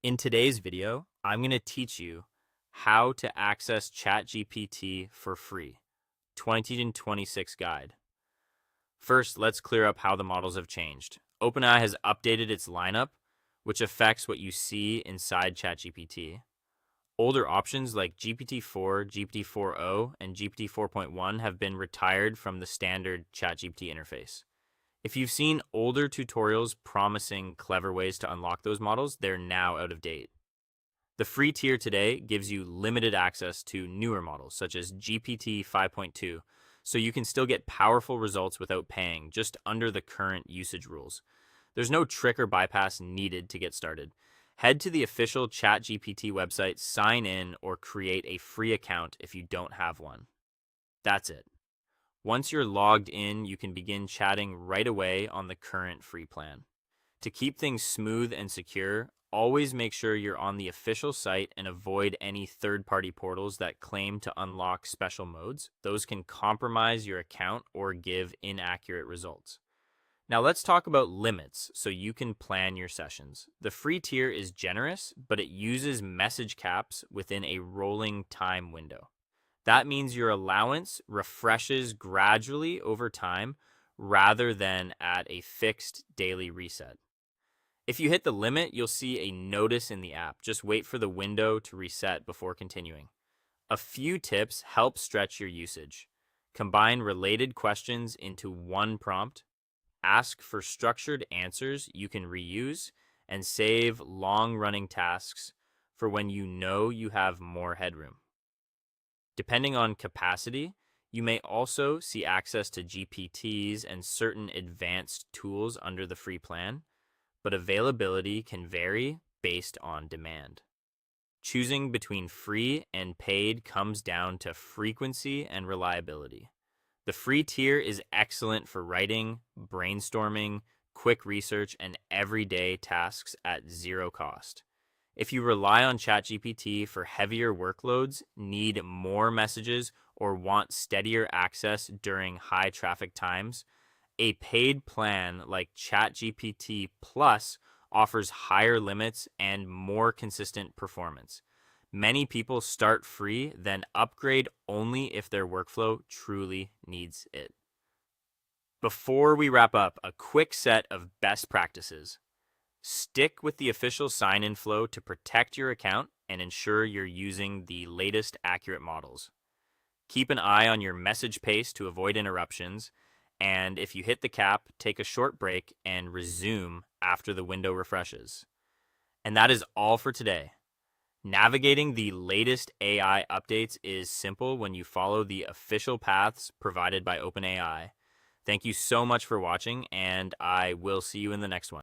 In today's video, I'm going to teach you how to access ChatGPT for free, 2026 guide. First, let's clear up how the models have changed. OpenAI has updated its lineup, which affects what you see inside ChatGPT. Older options like GPT-4, GPT-4o, and GPT 4.1 have been retired from the standard ChatGPT interface. If you've seen older tutorials promising clever ways to unlock those models, they're now out of date. The free tier today gives you limited access to newer models, such as GPT 5.2, so you can still get powerful results without paying, just under the current usage rules. There's no trick or bypass needed to get started. Head to the official ChatGPT website, sign in, or create a free account if you don't have one. That's it. Once you're logged in, you can begin chatting right away on the current free plan. To keep things smooth and secure, always make sure you're on the official site and avoid any third-party portals that claim to unlock special modes. Those can compromise your account or give inaccurate results. Now let's talk about limits so you can plan your sessions. The free tier is generous, but it uses message caps within a rolling time window. That means your allowance refreshes gradually over time rather than at a fixed daily reset. If you hit the limit, you'll see a notice in the app. Just wait for the window to reset before continuing. A few tips help stretch your usage. Combine related questions into one prompt, ask for structured answers you can reuse, and save long-running tasks for when you know you have more headroom. Depending on capacity, you may also see access to GPTs and certain advanced tools under the free plan, but availability can vary based on demand. Choosing between free and paid comes down to frequency and reliability. The free tier is excellent for writing, brainstorming, quick research, and everyday tasks at zero cost. If you rely on ChatGPT for heavier workloads, need more messages, or want steadier access during high traffic times, a paid plan like ChatGPT Plus offers higher limits and more consistent performance. Many people start free, then upgrade only if their workflow truly needs it. Before we wrap up, a quick set of best practices. Stick with the official sign-in flow to protect your account and ensure you're using the latest accurate models. Keep an eye on your message pace to avoid interruptions, and if you hit the cap, take a short break and resume after the window refreshes. And that is all for today. Navigating the latest AI updates is simple when you follow the official paths provided by OpenAI. Thank you so much for watching, and I will see you in the next one.